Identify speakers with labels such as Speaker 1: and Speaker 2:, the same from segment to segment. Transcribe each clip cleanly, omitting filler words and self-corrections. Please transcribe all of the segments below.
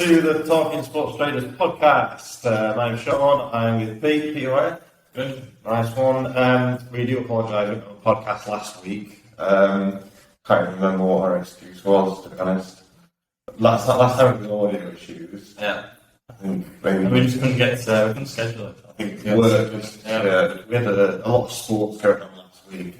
Speaker 1: to the Talking Sports Traders podcast. I'm Sean, I'm with Pete. Pete, right?
Speaker 2: Good.
Speaker 1: Nice one. We do apologise on the podcast last week. Can't remember what our excuse was, to be honest. Last time it was audio issues.
Speaker 2: Yeah.
Speaker 1: I think maybe
Speaker 2: we just couldn't get, we couldn't schedule it.
Speaker 1: I think work just, we had a lot of sports going on last week.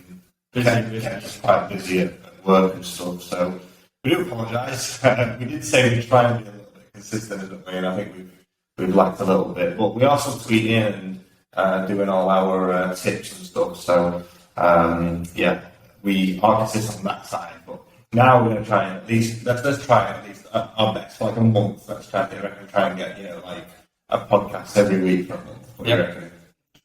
Speaker 2: Busy.
Speaker 1: Just quite busy at work and stuff, so we do apologise. We did say we'd try and be a little bit consistent, didn't we? And I think we've lacked a little bit, but we are still tweeting and doing all our tips and stuff. So we are consistent on that side. But now we're going to try and at least let's try at least our best for like a month. Let's try and get like a podcast every week for a month. What do you reckon?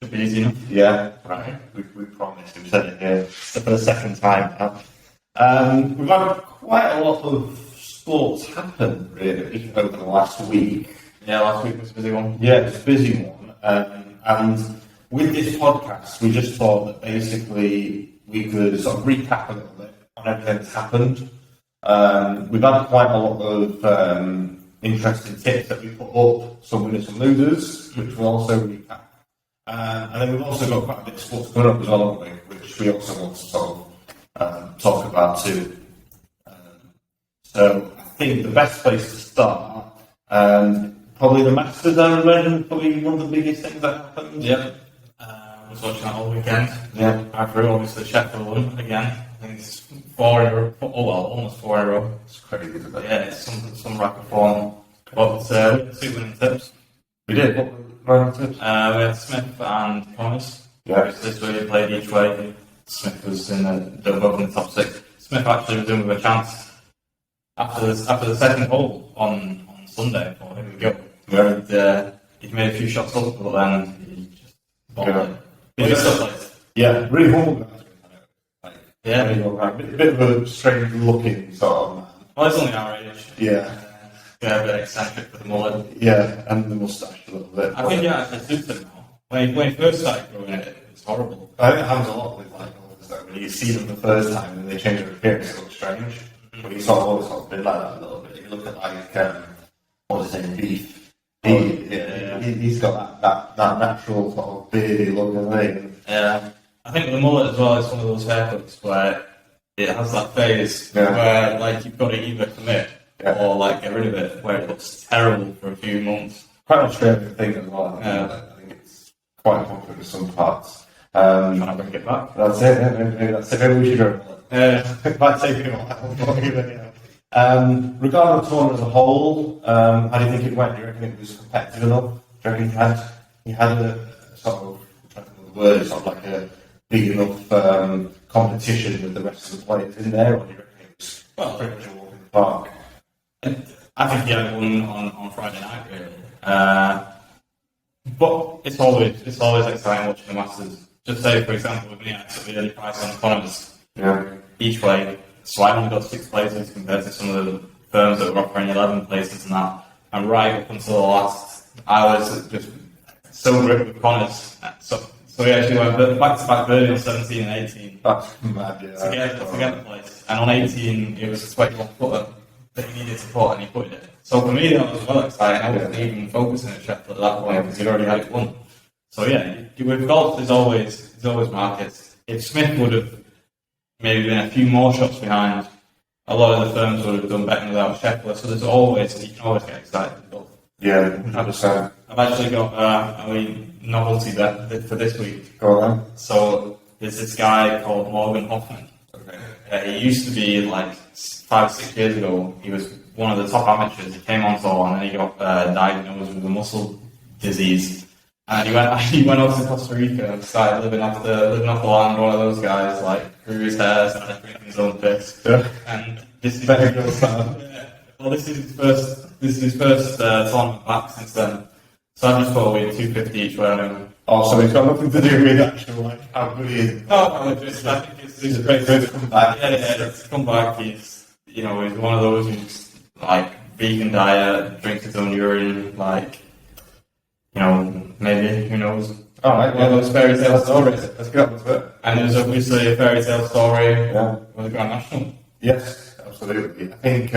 Speaker 2: Should be easy enough.
Speaker 1: Yeah, right. We promised. We said it here for the second time now. We've had quite a lot of sports happen, really, over the last week.
Speaker 2: Yeah, last week was a busy one.
Speaker 1: Yeah, it's a busy one. And with this podcast, we just thought that basically we could sort of recap a little bit on everything that's happened. We've had quite a lot of interesting tips that we put up, some winners and losers, which we'll also recap. And then we've also got quite a bit of sports coming up as well, haven't we? Which we also want to sort of talk about too. So I think the best place to start, probably the Masters, I imagine, probably one of the biggest things that happened.
Speaker 2: Yep. I was watching that all weekend.
Speaker 1: Yeah.
Speaker 2: After obviously Sheffield won again. I think it's 4 in a row. Almost 4 in a row.
Speaker 1: It's crazy, isn't it?
Speaker 2: Yeah, it's some rapid form. But we had 2 winning tips.
Speaker 1: We did. What were our tips?
Speaker 2: We had Smith and Connors.
Speaker 1: Yeah.
Speaker 2: This way they played each way. Smith was in both in the top 6. Smith actually was in with a chance after the second hole on Sunday. I thought, here we go.
Speaker 1: Yeah.
Speaker 2: He'd made a few shots up, but then he just bottled it.
Speaker 1: Yeah.
Speaker 2: He's still played.
Speaker 1: Yeah, really humble guy.
Speaker 2: Yeah.
Speaker 1: A bit of a strange looking sort of man.
Speaker 2: Well, he's only our age.
Speaker 1: Yeah.
Speaker 2: Yeah, a bit eccentric with the mullet.
Speaker 1: Yeah, and the moustache a little bit.
Speaker 2: I think it suits him now. When he first started growing it was horrible.
Speaker 1: I think it happens a lot with golfers though. When you see them the first time and they change their appearance, it looks strange. But he's always sort of been like that a little bit. You look at what's his name, Beef. He's got that natural sort of beardy look, hasn't he?
Speaker 2: Yeah. I think the mullet as well is one of those haircuts where it has that phase where like you've got to either commit or like get rid of it, where it looks terrible for a few months.
Speaker 1: Quite an Australian thing as well. I think it's quite popular in some parts.
Speaker 2: Trying to bring it back.
Speaker 1: That's it. Maybe that's it. Maybe we should go. It might take me a while. Regarding the tournament as a whole, how do you think it went? Do you reckon it was competitive enough? Do you reckon he had a sort of, I'm trying to think of the word, sort of like a big enough competition with the rest of the players in there, or do you reckon it was pretty much a walk in the park?
Speaker 2: I think he had one on Friday night, really. But it's always exciting watching the Masters. Just say, for example, with me, I took the early price on Connors each way. So I only got 6 places compared to some of the firms that were offering 11 places and that. And right up until the last, I was just so gripped with Connors. So he actually went back-to-back birdie on 17 and 18.
Speaker 1: That's mad, yeah.
Speaker 2: To get the place. And on 18, it was a 21-footer that he needed to put, and he put it. So for me, that was well exciting. I wasn't even focusing at Sheffield at that point because he'd already had it won. So yeah, with golf, there's always markets. If Smith would have maybe been a few more shots behind, a lot of the firms would have done better without Sheffield. So you can always get excited with golf.
Speaker 1: Yeah, 100%.
Speaker 2: I've actually got a novelty bet for this week.
Speaker 1: Go on.
Speaker 2: So there's this guy called Morgan Hoffman.
Speaker 1: Okay.
Speaker 2: He used to be like 5 or 6 years ago. He was one of the top amateurs. He came on tour and then he got diagnosed with a muscle disease. And he went off to Costa Rica and started living off the land. One of those guys, like grew his hair, started drinking his own piss. Yeah. And this is this is his first tournament back since then. So I just thought we'd 250 each way on him.
Speaker 1: Oh, so it's got nothing to do with actual how good he is.
Speaker 2: I think it's a great way to come back. Yeah, to come back. He's one of those who's like vegan diet, drinks his own urine, like. Maybe, who knows?
Speaker 1: Alright,
Speaker 2: one of those fairy tale stories.
Speaker 1: Let's get up to it.
Speaker 2: And there's obviously a fairy tale story with the Grand National.
Speaker 1: Yes, absolutely. I think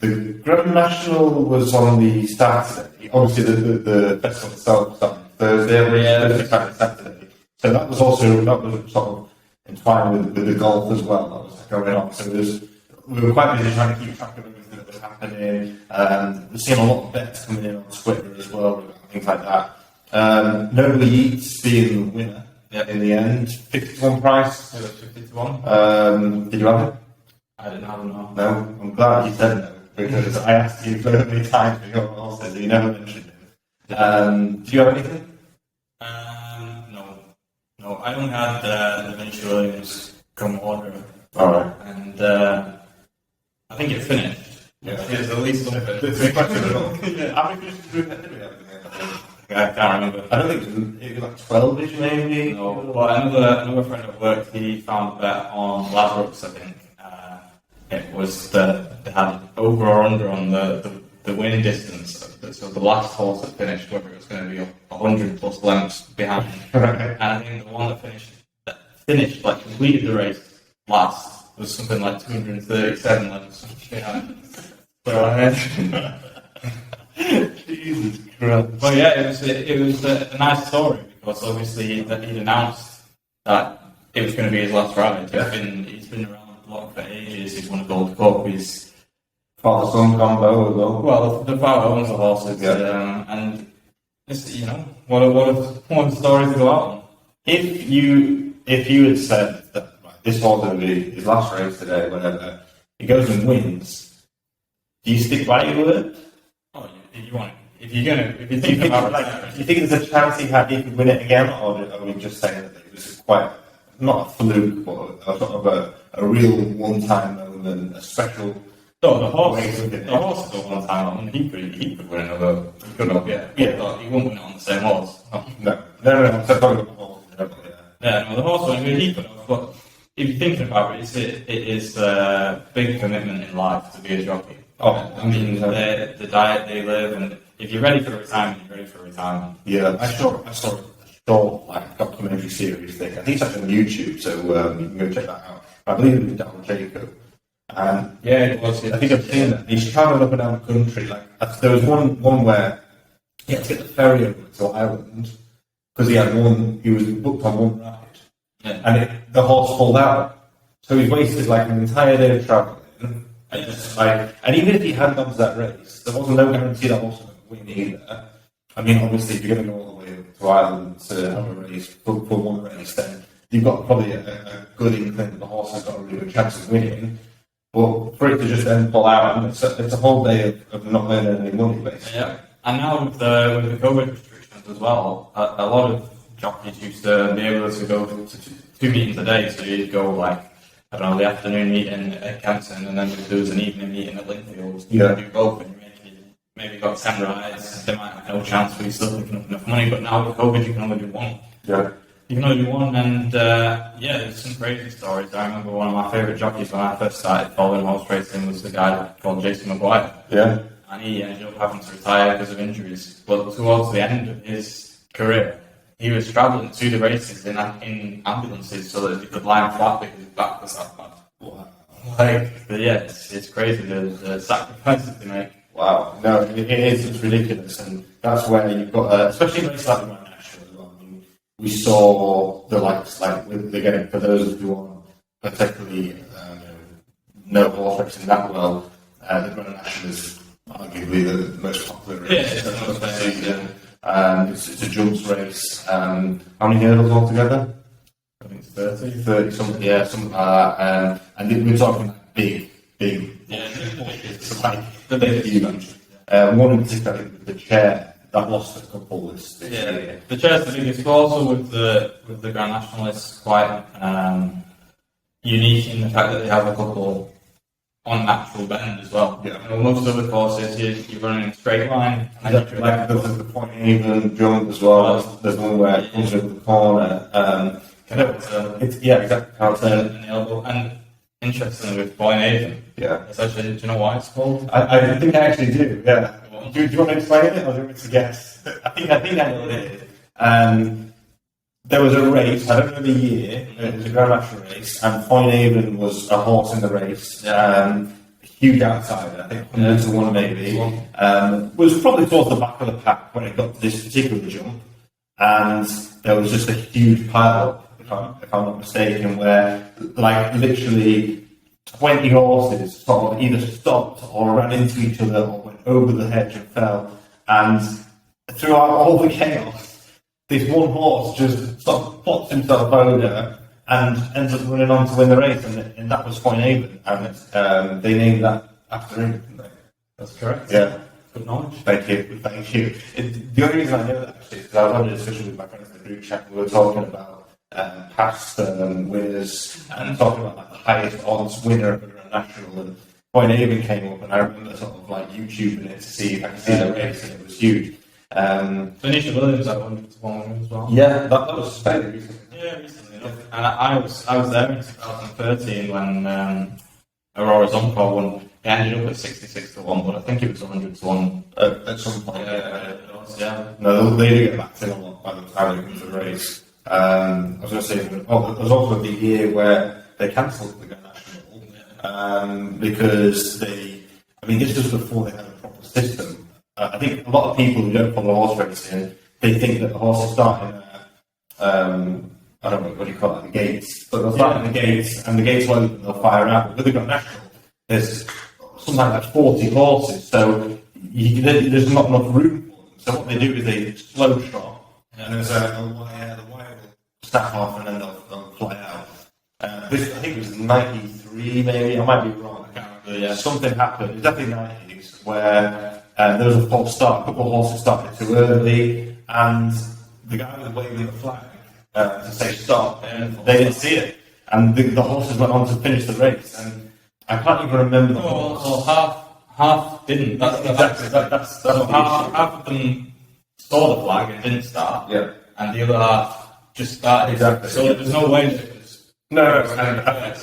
Speaker 1: The Grand National was on the Saturday. Obviously, the festival itself was on Thursday, Thursday, Friday, Saturday. So that was sort of entwined with the golf as well. That was going on. So we were quite busy trying to keep track of everything that was happening. We're seeing a lot of bets coming in on Twitter as well, things like that. Nobly Eats being the winner in the end. 51 price.
Speaker 2: It was 50-1.
Speaker 1: Did you have it?
Speaker 2: I didn't have them. No.
Speaker 1: No, I'm glad you said no, because I asked you so many times for your horses, you never mentioned it. Do you have anything?
Speaker 2: No, I only had the Vinci Williams come order.
Speaker 1: Alright.
Speaker 2: And I think it finished.
Speaker 1: Yeah.
Speaker 2: It's at least something.
Speaker 1: It's a question at all. Yeah. How many finishes did we have?
Speaker 2: I can't remember.
Speaker 1: I don't think it was like 12-ish maybe.
Speaker 2: No, but another friend at work, he found a bet on Ladbrokes, I think. It was that they had over or under on the win distance. So the last horse that finished, whether it was going to be 100 plus lengths behind.
Speaker 1: Right.
Speaker 2: And I think the one that finished, like completed the race last, was something like 237 lengths behind. So,
Speaker 1: Jesus Christ.
Speaker 2: But yeah, it was a nice story because obviously he'd announced that it was going to be his last ride. He's been around the block for ages. He's won a Gold Cup. He's
Speaker 1: Father-son combo as well.
Speaker 2: well, the father owns the horses, and it's, what a story to go out on.
Speaker 1: If you had said that this horse will be his last race today, whatever, he goes and wins, do you stick by your word?
Speaker 2: Oh, you want it. If you
Speaker 1: Do you think there's a chance he could win it again, or are we just saying that this is quite not a fluke, but a sort of a real one-time moment, a special?
Speaker 2: No, the horse is a one time. I mean, he could win another. He could have, but he won't win it on the same horse.
Speaker 1: No. I'm talking about the horse.
Speaker 2: The horse one. I mean, he could have. But if you're thinking about it, it is a big commitment in life to be a jockey.
Speaker 1: Oh,
Speaker 2: I mean, the diet they live, and if you're ready for retirement, you're ready for retirement.
Speaker 1: Yeah, I saw a short documentary series thing. I think it's actually on YouTube, so you can go check that out. I believe it was down Jacob.
Speaker 2: Yeah, it was.
Speaker 1: I think I've seen that. He's travelling up and down the country. There was one where he had to get the ferry over to Ireland because he was booked on one ride, and the horse pulled out. So he wasted an entire day of travelling. And even if he hadn't gone to that race, there wasn't no guarantee that horse would win either. I mean, obviously, if you're going to go all the way to Ireland to have a race for one race, then you've got probably a good inkling that the horse has got a really good chance of winning. But for it to just then pull out, it's a whole day of not earning any money, basically.
Speaker 2: Yeah, and now with the COVID restrictions as well, a lot of jockeys used to be able to go to 2 meetings a day. So you'd go the afternoon meeting at Kempton, and then there was an evening meeting at Linfield. You do both, and you maybe got 10 rides. They might have no chance for you still picking up enough money. But now with COVID, you can only do one.
Speaker 1: Yeah.
Speaker 2: You can only do one, and there's some crazy stories. I remember one of my favourite jockeys when I first started following horse racing was the guy called Jason Maguire.
Speaker 1: Yeah.
Speaker 2: And he ended up having to retire because of injuries. But towards the end of his career, he was travelling to the races in ambulances so that he could lie flat because his back was that bad.
Speaker 1: Wow.
Speaker 2: It's crazy the sacrifices they make.
Speaker 1: Wow. No, it is. It's ridiculous, and that's where you've got, especially races like the Grand National as well. I mean, we saw the likes, again, for those who aren't particularly know horse racing that well, the Grand National is arguably the most popular race. It's a jumps race. How many hurdles altogether?
Speaker 2: I think it's 30.
Speaker 1: 30 something, yeah, something like that. And we're talking big. It's
Speaker 2: the big
Speaker 1: huge. One in particular, the chair that lost a couple this year.
Speaker 2: The chair's the biggest. But also with the Grand National, it's quite unique in the fact that they have a couple on natural bend as well.
Speaker 1: Yeah.
Speaker 2: Most other courses, you're running in a straight line. And
Speaker 1: there's the point even jump as well. There's one where it comes into the corner. Exactly.
Speaker 2: Can't turn in the elbow. And interestingly, with Point Avon, it's actually, do you know why it's called?
Speaker 1: I think I actually do. Yeah. Do you want to explain it, or do you want me to guess? I think I know what it is. There was a race, I don't know the year, it was a Grand National race, and Point Avon was a horse in the race. huge outsider. I think 100 to 1 maybe. Was probably towards the back of the pack when it got to this particular jump, and there was just a huge pile up, if I'm not mistaken, where like literally 20 horses sort of either stopped or ran into each other or went over the hedge and fell. And throughout all the chaos, this one horse just sort of popped himself over and ended up running on to win the race, and that was Foynaven, and they named that after him, didn't they?
Speaker 2: That's correct.
Speaker 1: Yeah.
Speaker 2: Good knowledge.
Speaker 1: Thank you. The only reason I know that actually is because I was having a discussion with my friends in the group chat. We were talking about past winners and talking about like the highest odds winner of a Grand National, and Foynaven came up, and I remember sort of like YouTubing it to see if I could see the race, and it was huge.
Speaker 2: Venetia Williams at 100 to 1 as well.
Speaker 1: Yeah, that was fairly recent.
Speaker 2: Yeah, recently enough. And I was there in 2013 when Aurora Zonco won. It ended up at 66 to 1, but I think it was 100 to 1
Speaker 1: at some point.
Speaker 2: Yeah.
Speaker 1: No, they do get back to a lot by the time they come to the race. I was going to say, there was also the year where they cancelled the Grand National because this was before they had a proper system. I think a lot of people who don't follow horse racing, they think that the horses start in I don't know, what do you call it, the gates. But they'll start in the gates, and the gates will open, they'll fire out. But with the Grand National, there's sometimes like 40 horses, so there's not enough room for them. So what they do is they slow trot, and there's the wire will snap off, and then they'll fly out. I think it was 93, maybe, I might be wrong, I can't remember. Yeah. Something happened, it was definitely 90s, where there was a false start, a couple of horses started too early, and the guy was waving the flag to say stop, and they didn't see it. And the horses went on to finish the race, and I can't even remember the horse.
Speaker 2: Half didn't. That's half of them saw the flag and didn't start. Yeah. And the other half just started.
Speaker 1: Exactly.
Speaker 2: So there's no way that it was.
Speaker 1: No,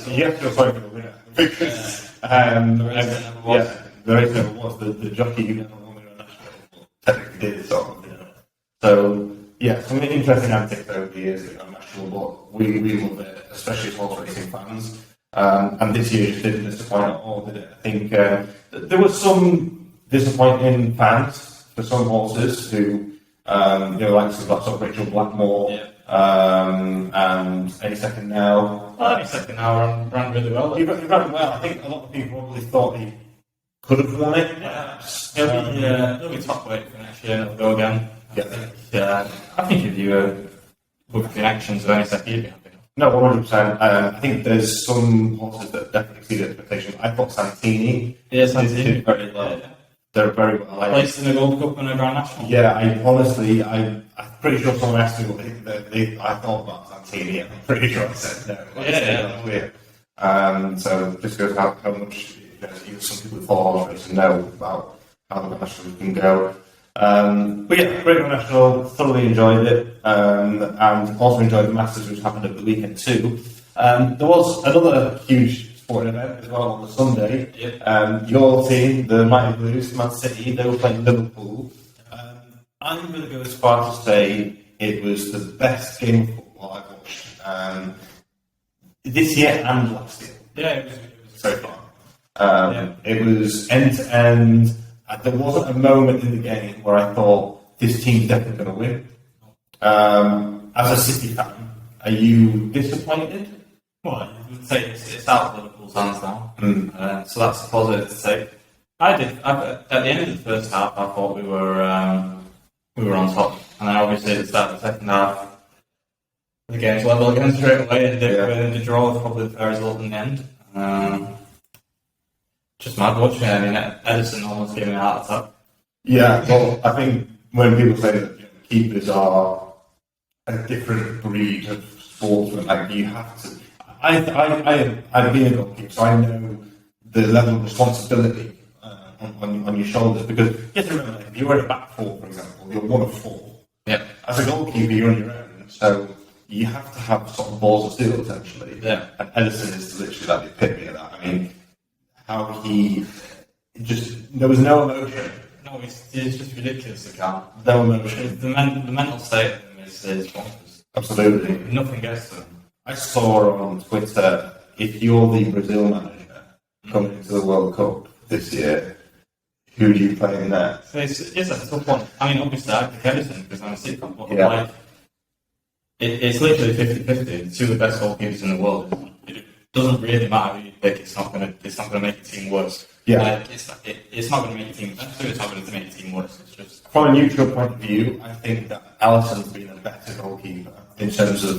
Speaker 1: you have to go for the winner because the race never was. Yeah, the race never was. The jockey who never won the national technically did sort of, So yeah, some interesting antics over the years at national, but we love it, especially as horse racing fans. And this year just didn't disappoint at all, did it? I think there was some disappointing fans for some horses who, like sort of Rachel Blackmore, and Any Second Now.
Speaker 2: Well, Any Second Now ran really well.
Speaker 1: He ran well. I think a lot of people probably thought he could have won it.
Speaker 2: He'll be top weight for next year and he'll go again. I think if you were with the actions of Any Second, you'd be happy.
Speaker 1: No, 100%. I think there's some horses that definitely exceed expectations. I thought Santini.
Speaker 2: Yeah, Santini very low.
Speaker 1: They're very well.
Speaker 2: Placed in the Gold Cup and a Grand National.
Speaker 1: Yeah, I'm pretty sure someone asked me what I thought about Santini. I'm pretty sure I said no. So just goes how much some people thought horse racing know about how the Grand National can go. But yeah, great Grand National, thoroughly enjoyed it, and also enjoyed the Masters, which happened over the weekend too. There was another huge sporting event as well on the Sunday. Your team, the Mighty Blues, Man City, they were playing Liverpool. I'm going to go as far to say it was the best game of football I've watched this year and last year.
Speaker 2: Yeah, it was
Speaker 1: so far. It was end to end. There wasn't a moment in the game where I thought this team's definitely going to win. As a City fan, are you disappointed?
Speaker 2: Well, you would say it's out of Liverpool's hands now, so that's a positive to say. At the end of the first half, I thought we were on top, and then obviously at the start of the second half, the game's level again straight away, and the draw was probably the fair result in the end. Just mad watching it. I mean, Edison almost gave me a heart attack.
Speaker 1: Yeah, well, I think when people say that keepers are a different breed of sportsman, like you have to. I've been a goalkeeper, so I know the level of responsibility on your shoulders. Because you have to remember, if you're at a back four, for example, you're one of four.
Speaker 2: Yeah.
Speaker 1: As a goalkeeper, you're on your own, so you have to have sort of balls of steel, essentially.
Speaker 2: Yeah.
Speaker 1: And Edison is literally like the epitome of that. I mean, how he there was no emotion.
Speaker 2: No, it's just ridiculous. The guy.
Speaker 1: No emotion.
Speaker 2: The mental state of him is bonkers.
Speaker 1: Absolutely.
Speaker 2: Nothing gets to him.
Speaker 1: I saw on Twitter, if you're the Brazil manager coming into the World Cup, this year, who do you play in there?
Speaker 2: It's a tough one. I mean, obviously, I pick Edison because I'm a sitcom, but
Speaker 1: Yeah.
Speaker 2: like, it's literally 50-50. Two of the best goalkeepers in the world. It doesn't really matter who you pick. It's not gonna make the team worse.
Speaker 1: Yeah.
Speaker 2: Like, it's not gonna make the team better. It's not gonna make the team worse. It's just
Speaker 1: From a neutral point of view, I think that Alisson's been a better goalkeeper in terms of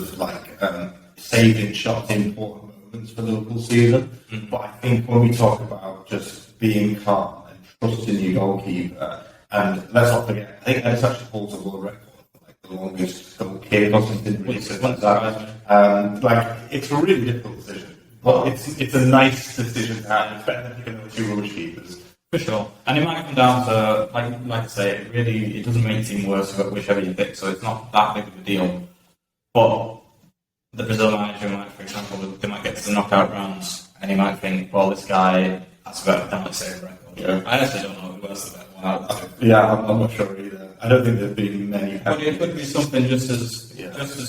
Speaker 1: saving shots in important moments for the Liverpool season.
Speaker 2: Mm-hmm.
Speaker 1: But I think when we talk about just being calm and trusting your goalkeeper, and let's not forget, I think Edison actually holds a world record for like the longest goal kick or something ridiculous like that. It's a really difficult decision, but it's a nice decision to have. It's better than picking over two rubbish keepers.
Speaker 2: for sure. And it might come down to like I say, it doesn't make the team worse whichever you pick, so it's not that big of a deal. But the Brazil manager might, for example, they might get to the knockout rounds and he might think, well, this guy has a better penalty saving record.
Speaker 1: Yeah.
Speaker 2: I actually don't know who else the better one out of the two.
Speaker 1: Yeah, I'm not sure either. I don't think there've been many.
Speaker 2: But it could be something just as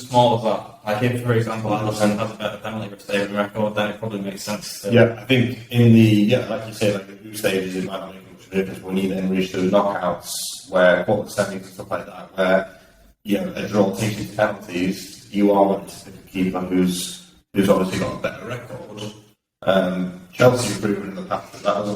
Speaker 2: small as that. Like if, for example, Alisson has a better penalty saving record, then it probably makes sense to...
Speaker 1: Yeah, I think in the, like you say, like the group stages, it might not make much difference when you then reach the knockouts, where quarter-semis and stuff like that, where, a draw takes you to penalties, you are wanting to pick a keeper who's obviously got a better record. Chelsea have proven in the past that that's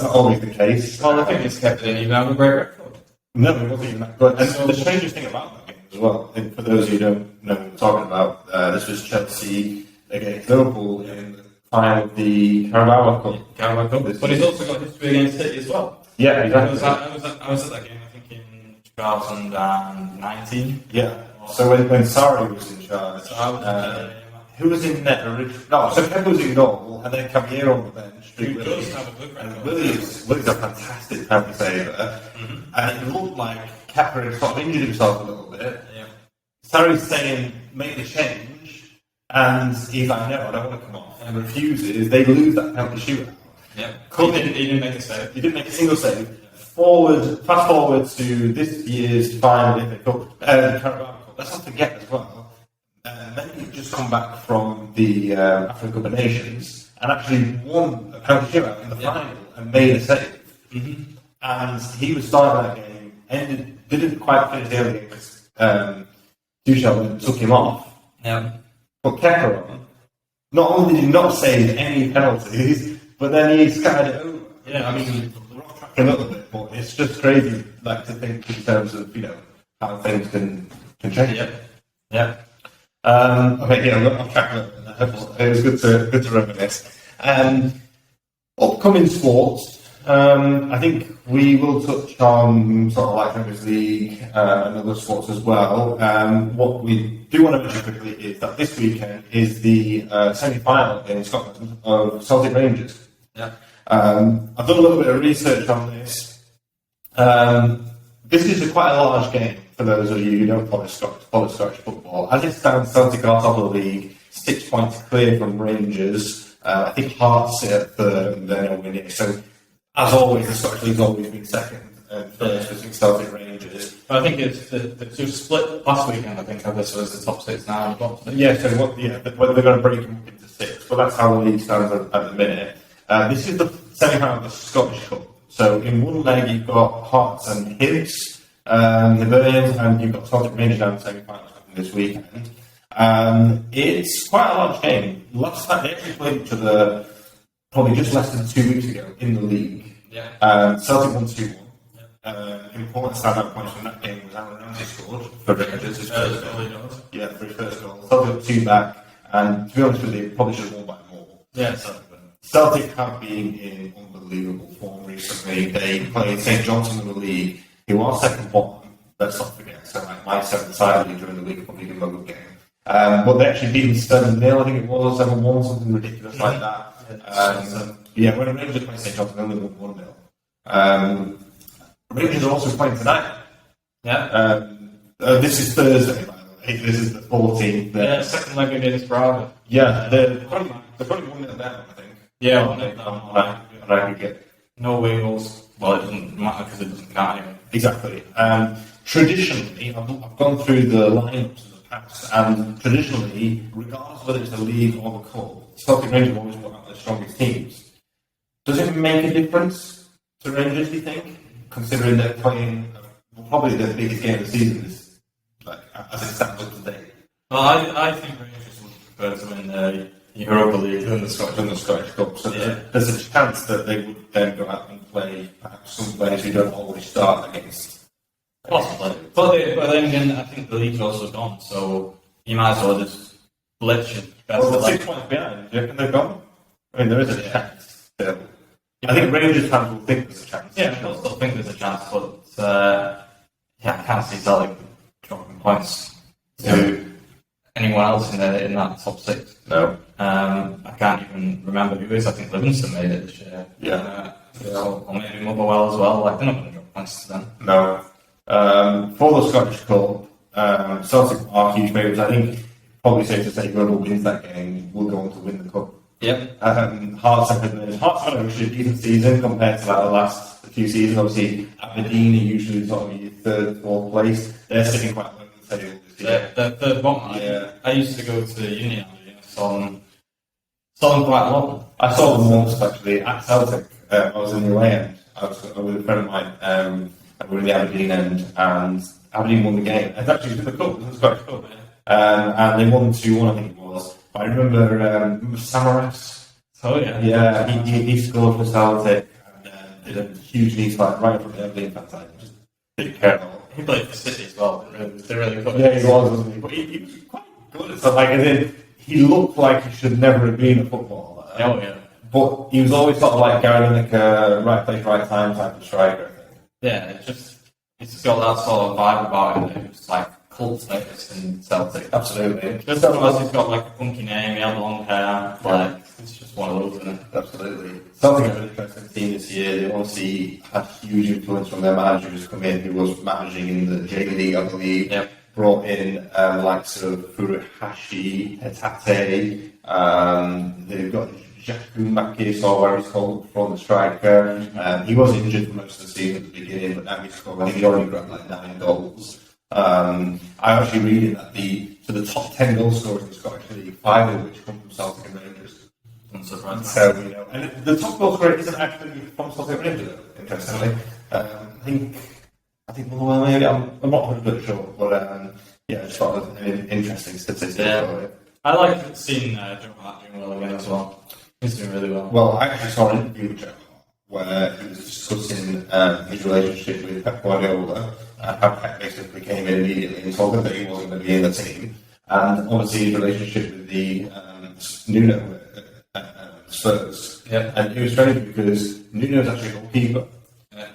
Speaker 1: not always the case.
Speaker 2: Well, I think it's kept it even have a great record.
Speaker 1: No, it wasn't even that good. And the strangest thing about that game as well, I think for those who don't know what we're talking about, this was Chelsea against Liverpool in the final of the Carabao Cup.
Speaker 2: But he's also got history against City as well.
Speaker 1: Yeah, exactly.
Speaker 2: I was at that game, I think, in 2019.
Speaker 1: Yeah. So when Sarri was in charge, who was in net originally? No, so Kepa was in goal, and then Caballero on the bench.
Speaker 2: Who does have a good record.
Speaker 1: And Williams a fantastic penalty saver, and it looked like Kepa had sort of injured himself a little bit.
Speaker 2: Yeah.
Speaker 1: Sarri's saying, make the change, and he's like, no, I don't want to come off, and refuses. They lose that penalty shootout.
Speaker 2: Yeah. He didn't make a save.
Speaker 1: He didn't make a single save. Fast forward to this year's final in the Cup, Carabao Cup. Let's not forget as well. Then he'd just come back from the African Cup of Nations and actually won a penalty shootout in the final and made a save. Mm-hmm. And he was starting that game, didn't quite finish the early game because Tuchel took him off.
Speaker 2: Yeah.
Speaker 1: But kept on. Not only did he not save any penalties, but then he scattered it over.
Speaker 2: Yeah,
Speaker 1: I mean, we're off track a little bit, but it's just crazy, to think in terms of how things can change.
Speaker 2: Yeah.
Speaker 1: Okay, we're off track a little bit. It was good to reminisce. Upcoming sports. I think we will touch on sort of like Champions League and other sports as well. What we do want to mention quickly is that this weekend is the semi-final in Scotland of Celtic Rangers.
Speaker 2: Yeah.
Speaker 1: I've done a little bit of research on this. This is quite a large game for those of you who don't follow Scottish football. As it stands, Celtic are top of the league, 6 points clear from Rangers. I think Hearts sit at third and they're nowhere near. So, as always, the Scottish League's always been second and first between Celtic Rangers.
Speaker 2: I think it's the two split last weekend. I think this was the top six now.
Speaker 1: Yeah, so whether they're going to break them up into six, but that's how the league stands at the minute. This is the semi-final of the Scottish Cup. So in one leg you've got Hearts and Hibs, Hibernians, and you've got Celtic Rangers down the semi-finals this weekend. It's quite a large game. Last time they actually played each other probably just less than 2 weeks ago in the league.
Speaker 2: Yeah.
Speaker 1: Celtic won 2-1. Important standout points from that game was Aaron Ramsey scored for Rangers. His first goal. Yeah, for his first goal. Celtic got 2 back, and to be honest with you, probably should have won by more.
Speaker 2: Yeah.
Speaker 1: Celtic have been in unbelievable form recently. They played St Johnstone in the league, who are second bottom. Let's not forget. So my seventh side league during the week probably give them a good game. But they actually beat them 7-0, I think it was, 7-1, something ridiculous like that. When Rangers play St Johnstone, they only won 1-0. Rangers are also playing tonight.
Speaker 2: Yeah.
Speaker 1: This is Thursday, by the way. This is the 14th.
Speaker 2: Second leg against Braga.
Speaker 1: Yeah, they're probably 1-0 down, I think.
Speaker 2: Yeah, 1-0 down.
Speaker 1: I can get
Speaker 2: no Wiggles. Well, it doesn't matter because it doesn't count anyway.
Speaker 1: Exactly. Traditionally, I've gone through the lineups of the past, and traditionally, regardless of whether it's the league or the cup, Celtic Rangers have always put out their strongest teams. Does it make a difference to Rangers, do you think? Considering they're playing probably the biggest game of the season is, like, as it stands up today.
Speaker 2: Well, I think Rangers would prefer to win the Europa League than the Scottish
Speaker 1: Cup. So there's a chance that they would then go out and play perhaps some players who don't always start against.
Speaker 2: Possibly. But then again, I think the league's also gone, so you might as well just blitz it.
Speaker 1: Well, 6 points behind, do you reckon they're gone? I mean, there is a chance still. I think Rangers fans will think there's a chance.
Speaker 2: Yeah, they'll still think there's a chance, but I can't see Celtic dropping points to anyone else in that top 6.
Speaker 1: No.
Speaker 2: I can't even remember who is. I think Livingston made it this year.
Speaker 1: Yeah.
Speaker 2: Or maybe Motherwell as well. Like, they're not going to drop points to them.
Speaker 1: No. For the Scottish Cup, Celtic are huge favourites. I think probably safe to say whoever wins that game will go on to win the cup.
Speaker 2: Yep.
Speaker 1: Hearts have had a decent season compared to the last few seasons. Obviously, Aberdeen are usually sort of your third, fourth place. They're sitting quite low in the table this year.
Speaker 2: They're third bottom.
Speaker 1: Yeah.
Speaker 2: I used to go to uni and saw them quite a lot.
Speaker 1: I saw them once actually at Celtic. I was in the away end. I was with a friend of mine. We were in the Aberdeen end, and Aberdeen won the game. It's actually the cup. It was quite cool. And they won 2-1, I think it was. But I remember Samaras.
Speaker 2: Oh yeah.
Speaker 1: Yeah, he scored for Celtic and did a huge knee slide right from the Aberdeen fan side. Just didn't care at all.
Speaker 2: He played for City as well. They're really good.
Speaker 1: Yeah, he was, wasn't he? But he was quite good. So, like, as in, he looked like he should never have been a footballer.
Speaker 2: Oh yeah.
Speaker 1: But he was always sort of like Gary Lineker, right place, right time type of striker.
Speaker 2: Yeah, it's just got that sort of vibe about him. It was like cult status in Celtic.
Speaker 1: Absolutely.
Speaker 2: Just because he's got like a funky name, he had long hair. Like, it's just one of those, isn't it?
Speaker 1: Absolutely. Celtic have an interesting team this year. They obviously had huge influence from their manager who's come in, who was managing in the J League, I believe.
Speaker 2: Yep.
Speaker 1: Brought in likes of Furuhashi, Hetate. They've got Jakumakis, or whatever he's called, from the striker. He was injured for most of the season at the beginning, but now he's scored. I think he already got like 9 goals. I actually reading that the top 10 goal scorers in the Scottish League, 5 of which come from Celtic and Rangers. So, and the top goal scorer isn't actually from Celtic and Rangers, interestingly. I think well, maybe I'm not 100% sure, but yeah, I just thought it was an interesting statistic.
Speaker 2: Yeah. I like seeing Joe Hart doing well again as well. He's doing really well.
Speaker 1: Well, I actually saw an interview with Joe where he was discussing his relationship with Pep Guardiola, how Pep basically came in immediately and told him that he wasn't going to be in the team, and obviously his relationship with the Nuno Spurs.
Speaker 2: Yeah.
Speaker 1: And it was strange because Nuno's actually a goalkeeper,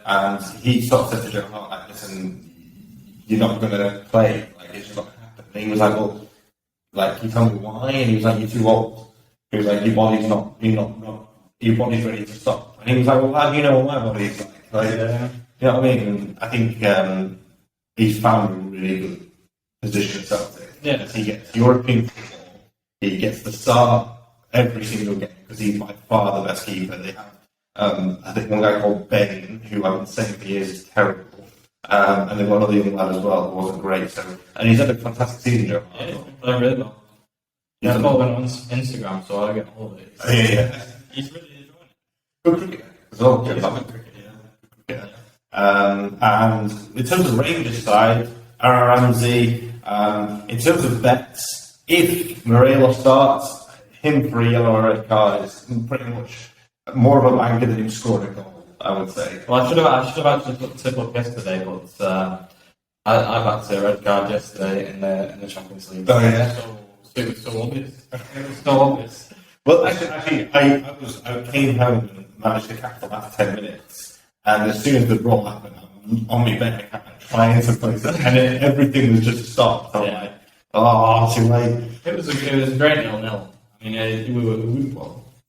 Speaker 1: and he sort of said to Joe Hart, like, listen, you're not going to play, like, it's just not going to happen. And he was like, well, like, can you tell me why? And he was like, you're too old. He was like, your body's your body's ready to stop. And he was like, well, how do you know what my body's like? You know what I mean? And I think he's found a really good position at Celtic.
Speaker 2: Yeah.
Speaker 1: He gets European football. He gets to start every single game because he's by far the best keeper. They have, I think, one guy called Ben, who I've been saying for years is terrible. And they've got another young lad as well who wasn't great. So, and he's had a fantastic season, Joe.
Speaker 2: Yeah, he's been playing really well. Yeah, I follow him on Instagram, so I get all of it.
Speaker 1: Yeah.
Speaker 2: He's really enjoying it.
Speaker 1: Good cricket as well.
Speaker 2: Yeah,
Speaker 1: Good
Speaker 2: he's good cricket, yeah.
Speaker 1: And in terms of Rangers side, Aaron Ramsey, in terms of bets, if Morelos starts, him for a yellow or red card is pretty much more of a banker than him scoring a goal, I would say.
Speaker 2: Well, I should have actually put the tip up yesterday, but I backed a red card yesterday in the Champions League.
Speaker 1: Oh, yeah.
Speaker 2: So it was so obvious. It was so obvious.
Speaker 1: Well, actually, I came home and managed to catch the last 10 minutes, and as soon as the draw happened, I'm on my bed, trying to place it, and everything was just stopped. I'm like, oh, too late.
Speaker 2: It was a great 0-0. I mean, we were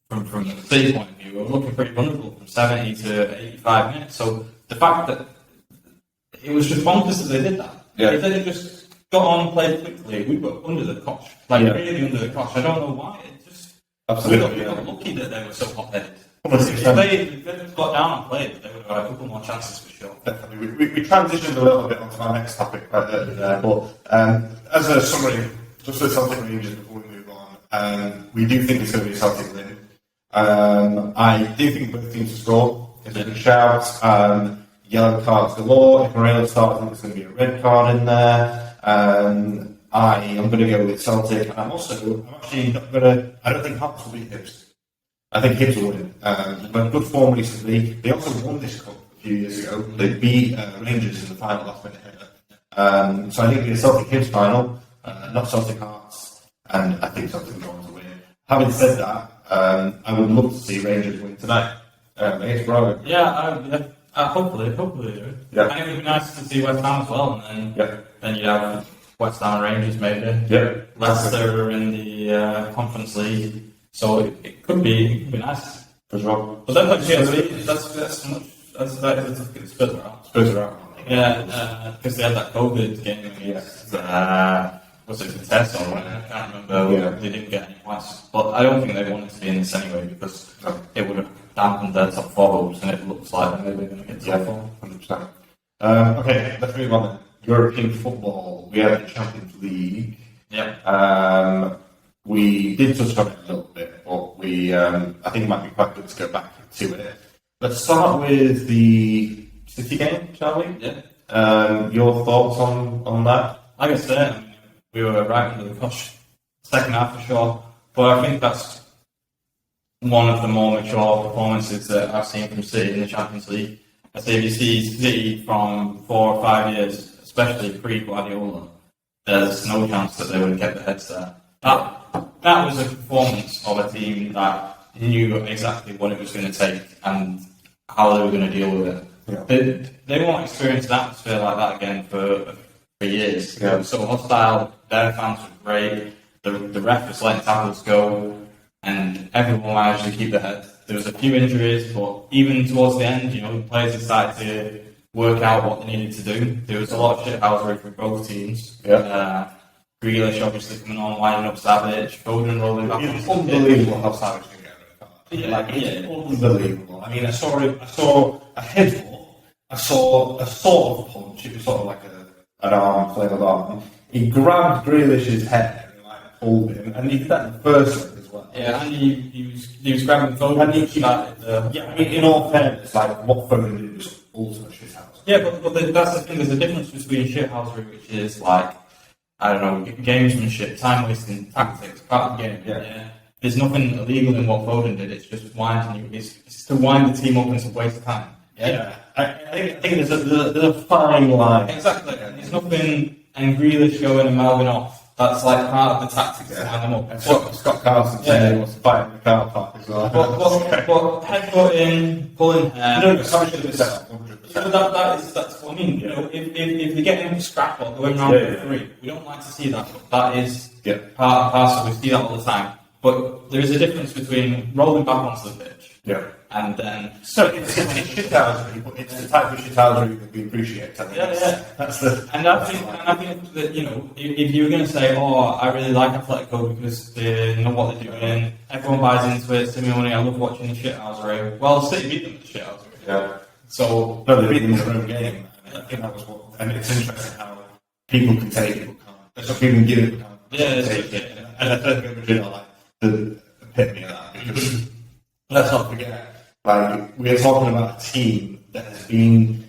Speaker 2: from the City point of view, we were looking pretty vulnerable from 70 to 85 minutes. So the fact that it was just bonkers that they did that.
Speaker 1: Yeah.
Speaker 2: If they just got on and played quickly, we were under the cosh. Really under the cosh. I don't know why. It just
Speaker 1: Absolutely.
Speaker 2: We got lucky that they were so hot-headed.
Speaker 1: 100%.
Speaker 2: If they had got down and played, they would have had a couple more chances for sure.
Speaker 1: Definitely. We transitioned a little bit onto our next topic right there, but as a summary, just for Celtic Rangers before we move on, we do think it's going to be a Celtic win. I do think both teams to score. It's a good shout. Yellow cards galore. If Moreno starts, I think there's going to be a red card in there. I am going to go with Celtic, and I'm actually not going to. I don't think Hearts will beat Hibs. I think Hibs will win. They've good form recently. They also won this cup a few years ago. They beat Rangers in the final last minute header. So I think it'll be a Celtic Hibs final, not Celtic Hearts, and I think Celtic will go on to win. Having said that, I would love to see Rangers win tonight against Braga.
Speaker 2: Hopefully.
Speaker 1: Yeah.
Speaker 2: And it would be nice to see West Ham as well, and then you'd have West Ham and Rangers maybe.
Speaker 1: Yeah.
Speaker 2: Leicester in the Conference League, so it could be nice.
Speaker 1: For sure.
Speaker 2: But then that's Spurs are out.
Speaker 1: Spurs are out.
Speaker 2: Yeah, because they had that COVID game against was it Vitesse or whatever? I can't remember.
Speaker 1: Yeah.
Speaker 2: They didn't get any points, but I don't think they wanted to be in this anyway because it would have dampened their top four hopes, and it looks like maybe they're going to get top four.
Speaker 1: 100%. Okay, let's move on then. European football. We have the Champions League.
Speaker 2: Yeah.
Speaker 1: We did touch on it a little bit, but I think it might be quite good to go back to it. Let's start with the City game, shall we?
Speaker 2: Yeah.
Speaker 1: Your thoughts on that?
Speaker 2: Like I said, we were right under the cosh second half for sure, but I think that's one of the more mature performances that I've seen from City in the Champions League. I say if you see City from 4 or 5 years, especially pre-Guardiola, there's no chance that they would have kept their heads there. That was a performance of a team that knew exactly what it was going to take and how they were going to deal with it.
Speaker 1: Yeah.
Speaker 2: They won't experience an atmosphere like that again for years.
Speaker 1: Yeah.
Speaker 2: It was so hostile, their fans were great, the ref was letting tackles go, and everyone managed to keep their head. There was a few injuries, but even towards the end, the players decided to work out what they needed to do. There was a lot of shithousery from both teams.
Speaker 1: Yeah.
Speaker 2: Grealish obviously coming on, winding up Savage, Foden rolling back.
Speaker 1: It's unbelievable how Savage can get it. Unbelievable. I mean, I saw a headbutt. I saw a sort of punch. It was sort of like an arm, flailing arm. He grabbed Grealish's head and pulled him, and he did that in the first leg as well.
Speaker 2: Yeah, and he was grabbing Foden.
Speaker 1: And he started. I mean, in all fairness, what Foden did was ultimate shithouse.
Speaker 2: Yeah, but that's the thing. There's a difference between shithousery, which is I don't know, gamesmanship, time wasting tactics, part of the game. Yeah. There's nothing illegal in what Foden did. It's just winding you. It's to wind the team up and to waste time.
Speaker 1: Yeah. I think there's a fine line.
Speaker 2: Exactly. There's nothing. And Grealish going and Melvin off. That's part of the tactics to wind them up.
Speaker 1: And Scott Carson saying he wants to fight in the car park as well.
Speaker 2: But headbutting, pulling hair.
Speaker 1: No, Savage should have been set up.
Speaker 2: That's what I mean. If they get into scrap or going round for three, we don't like to see that. That is part and parcel. We see that all the time. But there is a difference between rolling back onto the pitch.
Speaker 1: Yeah.
Speaker 2: And then.
Speaker 1: So it's shithousery, but it's the type of shithousery that we appreciate. I think that's the.
Speaker 2: And I think that if you were going to say, I really like Atletico because they know what they're doing, everyone buys into it. Simeone, I love watching the shithousery. Well, City beat them with the shithousery.
Speaker 1: Yeah.
Speaker 2: So
Speaker 1: no, they beat them in their own game. And I think that was what. And it's interesting how people can take it, but can't. So people can give it, but can't take it. And I don't think Madrid are the epitome of that because let's not forget. We're talking about a team that has been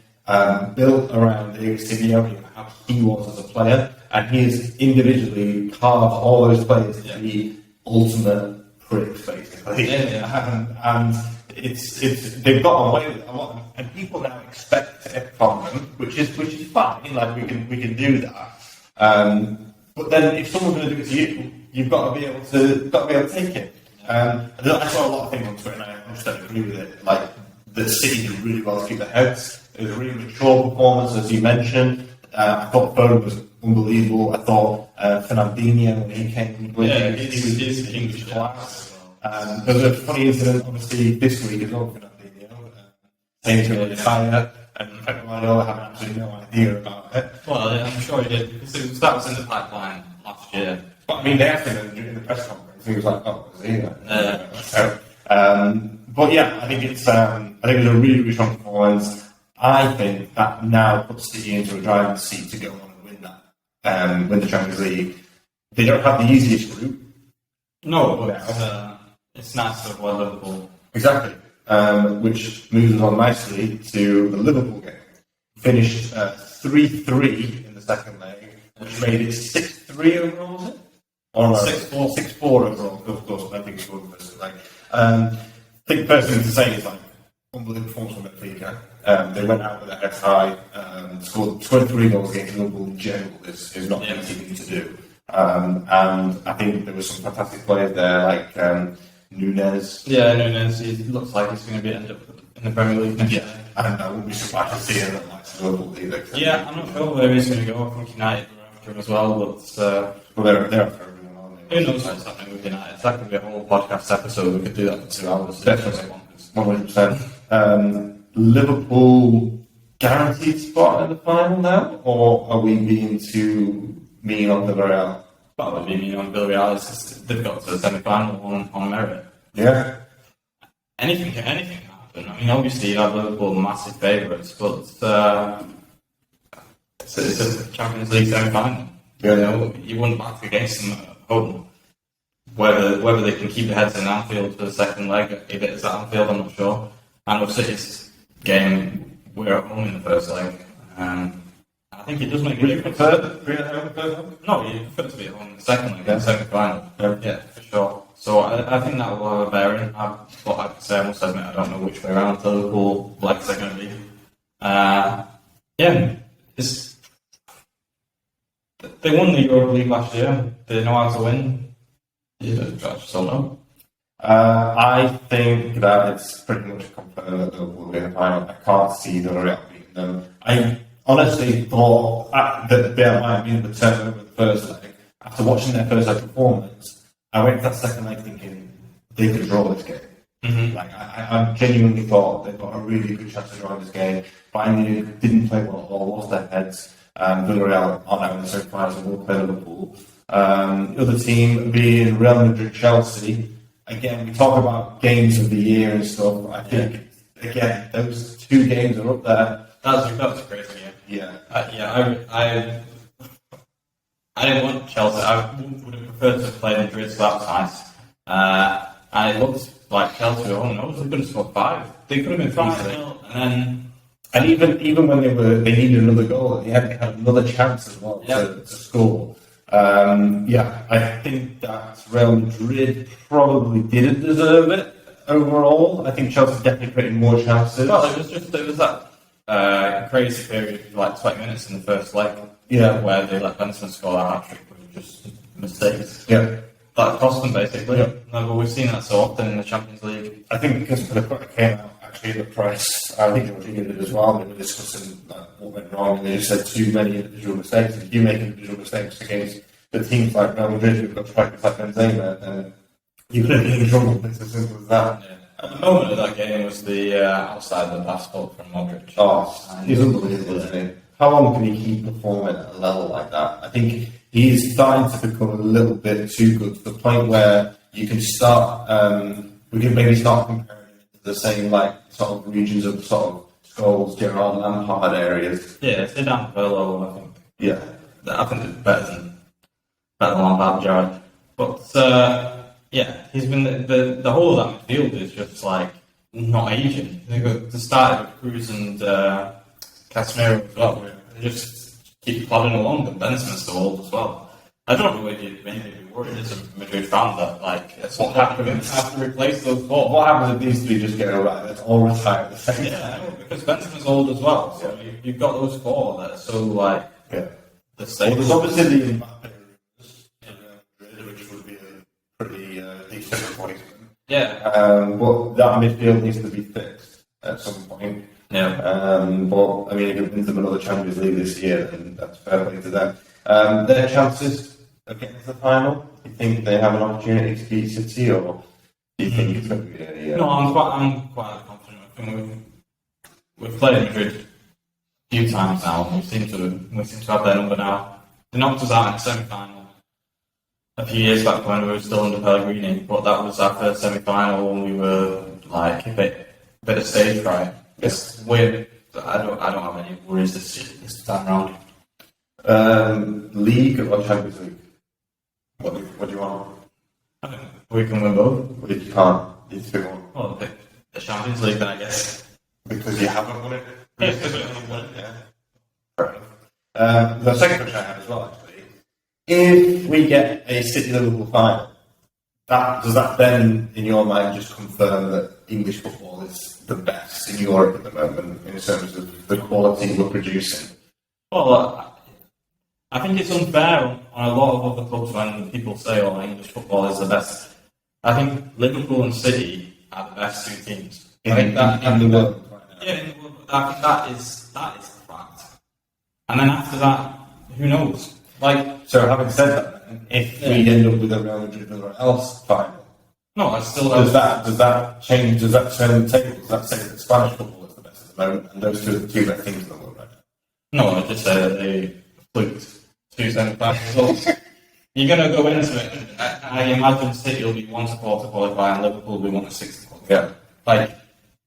Speaker 1: built around Diego Simeone and how he was as a player, and he has individually carved all those players to be ultimate pricks, basically. And it's they've got away with it a lot, and people now expect it from them, which is fine. We can do that. But then if someone's going to do it to you, you've got to be able to take it. I saw a lot of things on Twitter, and I just don't agree with it. The City did really well to keep their heads. It was a really mature performance, as you mentioned. I thought Foden was unbelievable. I thought Fernandinho, when he came, he was class. There was a funny incident, obviously, this week as well, Fernandinho. Saying to retire, and Pep Guardiola having absolutely no idea about it.
Speaker 2: Well, yeah, I'm sure he did, because that was in the pipeline last year.
Speaker 1: But I mean, they asked him during the press conference. He was like, "Was he there?" But yeah, I think it's a really, really strong performance. I think that now puts City into a driving seat to go on and win that, win the Champions League. They don't have the easiest group.
Speaker 2: No, but It's nice to avoid Liverpool.
Speaker 1: Exactly. Which moves us on nicely to the Liverpool game. Finished 3-3 in the second leg, which made it 6-3 overall, was it? Or no,
Speaker 2: 6-4.
Speaker 1: 6-4 overall, of course. I think it's good first leg. I think the first thing to say is unbelievable performance from Benfica. They went out with their heads high, scored 3 goals against Liverpool in general is not an easy thing to do. And I think there were some fantastic players there, like Nunes.
Speaker 2: Yeah, Nunes. He looks like he's going to end up in the Premier League next year.
Speaker 1: And I wouldn't be surprised to see him at Liverpool either.
Speaker 2: Yeah, I'm not sure where he's going to go. I think United are after him as well, but
Speaker 1: they're after everyone, aren't they?
Speaker 2: who knows what's happening with United? That could be a whole podcast episode. We could do that for 2 hours.
Speaker 1: Definitely. 100%. Liverpool guaranteed spot in the final now, or are we being too mean on Villarreal?
Speaker 2: That would be mean on Villarreal. They've got to the semi-final on merit.
Speaker 1: Yeah.
Speaker 2: Anything can happen. I mean, obviously you have Liverpool massive favourites, but it's a Champions League semi-final.
Speaker 1: Yeah.
Speaker 2: You know, you wouldn't back against them at home. Whether they can keep their heads in Anfield for the second leg, if it is at Anfield, I'm not sure. And with City's game, we're at home in the first leg. I think it does make a difference. No, you prefer to be at home in the second leg, in the semi-final. Yeah, for sure. So I think that will have a bearing. But I must admit, I don't know which way around the Liverpool legs are going to be. They won the Europa League last year. They know how to win. You just don't know.
Speaker 1: I think that it's pretty much confirmed that Liverpool will be in the final. I can't see the Real beating them. I honestly thought that they might be in the turn over the first leg. After watching their first leg performance, I went to that second leg thinking they could draw this game.
Speaker 2: Mm-hmm.
Speaker 1: I genuinely thought they've got a really good chance of drawing this game. Finally, didn't play well at all, lost their heads. Villarreal are now in the semi-finals and will play Liverpool. The other team being Real Madrid, Chelsea. Again, we talk about games of the year and stuff. I think again those 2 games are up there.
Speaker 2: That was a crazy game.
Speaker 1: Yeah.
Speaker 2: I didn't want Chelsea. I would have preferred to play Madrid, so that was nice. And it looked like Chelsea were on nose. They could have scored 5. They could have been 5-0,
Speaker 1: and even when they needed another goal, they had another chance as well to score. I think that Real Madrid probably didn't deserve it overall. I think Chelsea definitely created more chances.
Speaker 2: Well, it was that crazy period, like 20 minutes in the first leg, where they let Benzema score that hat-trick with just mistakes.
Speaker 1: Yeah.
Speaker 2: That cost them, basically.
Speaker 1: Yeah.
Speaker 2: No, but we've seen that so often in the Champions League.
Speaker 1: I think because the came out actually the price, I think George did it as well. They were discussing what went wrong, and they just said too many individual mistakes. If you make individual mistakes against the teams like Real Madrid who've got strikers like Benzema, then you're going to be in trouble. It's as simple as that.
Speaker 2: Yeah. At the moment of that game was the outside the passport from Modric.
Speaker 1: Oh, he's unbelievable, isn't he? How long can he keep performing at a level like that? I think he's starting to become a little bit too good to the point where you can start, we can maybe start comparing it to the same sort of regions of sort of Scholes, Gerrard, Lampard areas.
Speaker 2: Yeah, it's down Pirlo, I think.
Speaker 1: Yeah.
Speaker 2: I think it's better than Lampard, Gerrard. But he's been the whole of that midfield is just not aging. They've got the start of Cruz and Casemiro as well. They just keep plodding along, and Benzema's so old as well. I don't know if you'd maybe be worried as a Madrid fan that it's what happened have to replace those four.
Speaker 1: What happens if these 3 just get right? Let's all retire at the same time.
Speaker 2: Yeah, because Benzema's old as well. So you've got those 4 that are so the same.
Speaker 1: Well, there's obviously the Mbappe which would be a pretty decent replacement.
Speaker 2: Yeah.
Speaker 1: But that midfield needs to be fixed at some point.
Speaker 2: Yeah.
Speaker 1: But I mean, if it wins them another Champions League this year, then that's fair play to them. Their chances of getting to the final, do you think they have an opportunity to beat City, or do you think it's going to be a...
Speaker 2: No, I'm quite confident. I think we've played Madrid a few times now, and we seem to have their number now. They knocked us out in the semi-final a few years back when we were still under Pellegrini, but that was our first semi-final when we were a bit of stage fright. It's weird. I don't have any worries this time around.
Speaker 1: League or Champions League? What do you want?
Speaker 2: We can win both.
Speaker 1: Well, you can't. It's been one.
Speaker 2: Well, the Champions League then, I guess.
Speaker 1: Because you haven't won it. Yeah. Fair enough. The second question I had as well, actually. If we get a City-Liverpool final, does that then, in your mind, just confirm that English football is the best in Europe at the moment in terms of the quality we're producing?
Speaker 2: Well, I think it's unfair on a lot of other clubs when people say, "Oh, English football is the best." I think Liverpool and City are the best two teams.
Speaker 1: In the world right now.
Speaker 2: Yeah, in the world. I think that is the fact. And then after that, who knows?
Speaker 1: So having said that, if we end up with a Real Madrid or else final,
Speaker 2: no, I still
Speaker 1: does that change? Does that turn the table? Does that say that Spanish football is the best at the moment, and those two are the two best teams in the world right now?
Speaker 2: No, I just say that they fluked two semi-final results. You're going to go into it. I imagine City will be 1-4 to qualify, and Liverpool will be 1-6 to qualify.
Speaker 1: Yeah.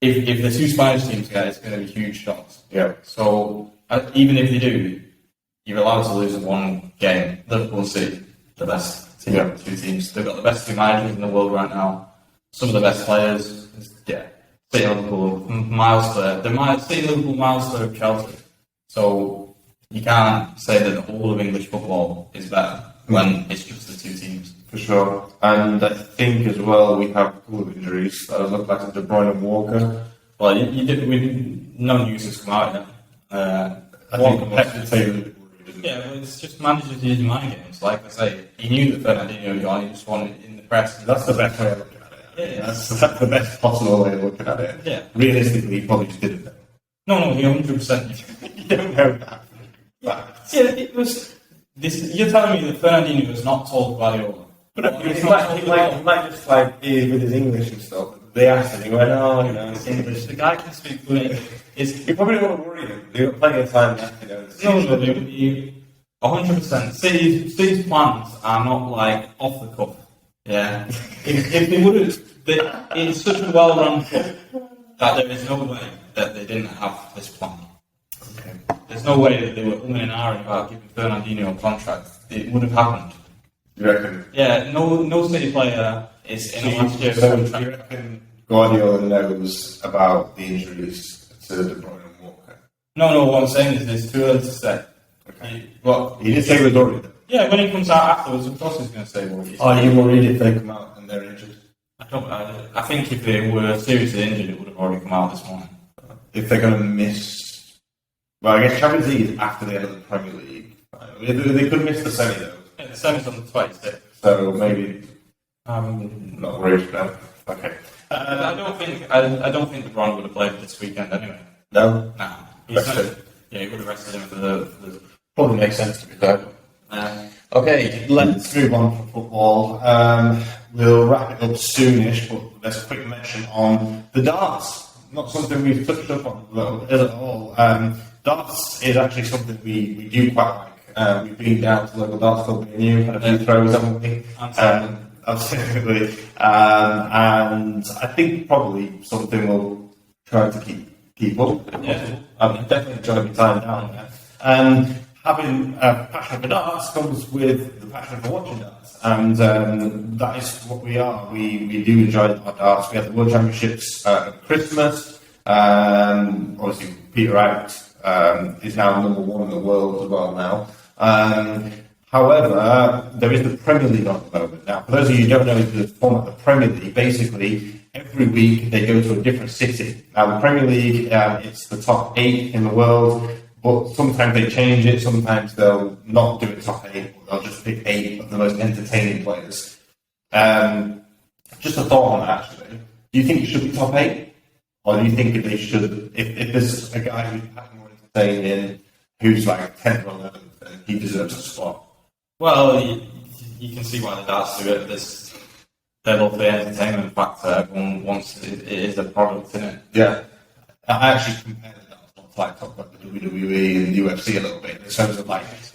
Speaker 2: If the two Spanish teams get it, it's going to be huge shocks.
Speaker 1: Yeah.
Speaker 2: So even if they do, you're allowed to lose in one game. Liverpool and City, the best team, two teams. They've got the best two managers in the world right now. Some of the best players. Yeah. City and Liverpool, miles clear. City and Liverpool miles clear of Chelsea. So you can't say that the whole of English football is better when it's just the two teams.
Speaker 1: For sure. And I think as well we have a couple of injuries. That look like De Bruyne and Walker.
Speaker 2: Well, no news has come out yet.
Speaker 1: I think Pep did say that.
Speaker 2: Yeah, well, it's just managers using mind games. Like I say, he knew that Fernandinho was gone, he just wanted in the press.
Speaker 1: That's the best way of looking at it.
Speaker 2: Yeah.
Speaker 1: That's the best possible way of looking at it.
Speaker 2: Yeah.
Speaker 1: Realistically, he probably just didn't know.
Speaker 2: No, he 100%.
Speaker 1: You don't know that.
Speaker 2: Yeah, it was. You're telling me that Fernandinho was not told Guardiola?
Speaker 1: But he might just with his English and stuff. They asked him, he went, it's
Speaker 2: English. The guy can speak fluent English.
Speaker 1: You probably won't worry him. They've got plenty of time left,
Speaker 2: No, they would be 100%. City's plans are not off the cuff. Yeah. if they would have, it's such a well-run club that there is no way that they didn't have this plan.
Speaker 1: Okay.
Speaker 2: There's no way that they were umming and ahhing about giving Fernandinho a contract. It would have happened.
Speaker 1: You reckon?
Speaker 2: Yeah, no City player is in a last year's contract.
Speaker 1: You reckon Guardiola knows about the injuries to De Bruyne and Walker?
Speaker 2: No, what I'm saying is it's too early to say.
Speaker 1: Okay. Well, he did say he was worried.
Speaker 2: Yeah, when he comes out afterwards, of course he's going to say worried.
Speaker 1: Are you worried if they come out and they're injured?
Speaker 2: I think if they were seriously injured, it would have already come out this morning.
Speaker 1: If they're going to miss... Well, I guess Champions League is after the end of the Premier League. They could miss the semi, though.
Speaker 2: Yeah, the semi's on the 26th.
Speaker 1: So maybe... not worried about. Okay.
Speaker 2: I don't think LeBron would have played this weekend anyway.
Speaker 1: No?
Speaker 2: No. He would have rested him for the...
Speaker 1: Probably makes sense to be fair. Okay, let's move on from football. We'll wrap it up soonish, but there's a quick mention on the darts. Not something we've touched up on at all. Darts is actually something we do quite like. We've been down to the local darts club near you, had a few throws, haven't we? Absolutely. And I think probably something we'll try to keep up.
Speaker 2: Yeah.
Speaker 1: I've definitely enjoyed my time down there. And having a passion for darts comes with the passion for watching darts. And that is what we are. We do enjoy our darts. We have the World Championships at Christmas. Obviously, Peter Wright is now number one in the world as well now. However, there is the Premier League on at the moment. Now, for those of you who don't know the format of the Premier League, basically, every week they go to a different city. Now, the Premier League, it's the top 8 in the world, but sometimes they change it. Sometimes they'll not do it top 8, but they'll just pick 8 of the most entertaining players. Just a thought on that, actually. Do you think it should be top 8? Or do you think they should, if there's a guy who's more entertaining, who's like 10th or 11th, then he deserves a spot?
Speaker 2: Well, you can see why the darts do it. They love the entertainment factor. Everyone wants it is a product, isn't it?
Speaker 1: Yeah. I actually compare the darts to talk about the WWE and the UFC a little bit in terms of